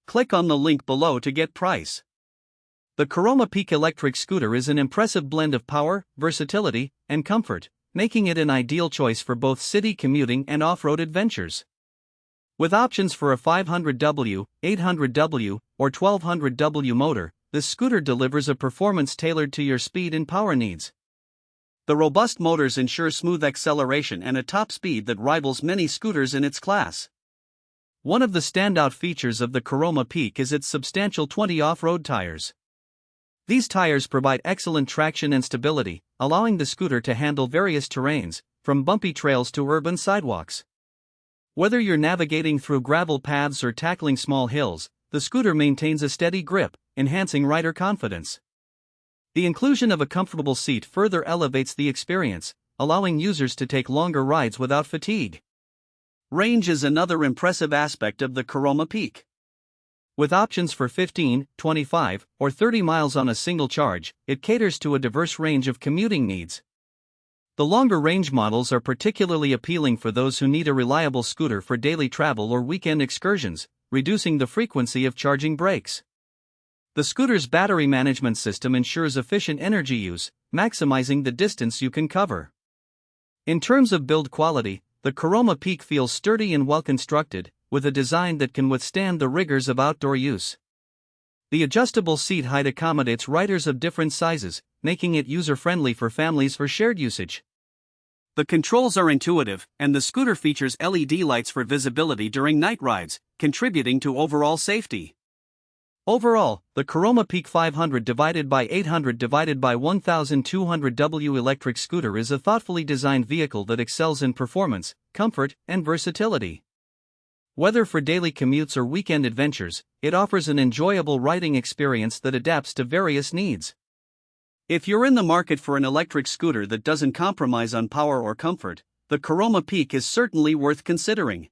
Click on the link below to get price. The Caroma Peak Electric Scooter is an impressive blend of power, versatility, and comfort, making it an ideal choice for both city commuting and off-road adventures. With options for a 500W, 800W, or 1200W motor, this scooter delivers a performance tailored to your speed and power needs. The robust motors ensure smooth acceleration and a top speed that rivals many scooters in its class. One of the standout features of the Caroma Peak is its substantial 20 off-road tires. These tires provide excellent traction and stability, allowing the scooter to handle various terrains, from bumpy trails to urban sidewalks. Whether you're navigating through gravel paths or tackling small hills, the scooter maintains a steady grip, enhancing rider confidence. The inclusion of a comfortable seat further elevates the experience, allowing users to take longer rides without fatigue. Range is another impressive aspect of the Caroma Peak. With options for 15, 25, or 30 miles on a single charge, it caters to a diverse range of commuting needs. The longer range models are particularly appealing for those who need a reliable scooter for daily travel or weekend excursions, reducing the frequency of charging breaks. The scooter's battery management system ensures efficient energy use, maximizing the distance you can cover. In terms of build quality, the Caroma Peak feels sturdy and well-constructed, with a design that can withstand the rigors of outdoor use. The adjustable seat height accommodates riders of different sizes, making it user-friendly for families for shared usage. The controls are intuitive, and the scooter features LED lights for visibility during night rides, contributing to overall safety. Overall, the Caroma Peak 500/800/1200W electric scooter is a thoughtfully designed vehicle that excels in performance, comfort, and versatility. Whether for daily commutes or weekend adventures, it offers an enjoyable riding experience that adapts to various needs. If you're in the market for an electric scooter that doesn't compromise on power or comfort, the Caroma Peak is certainly worth considering.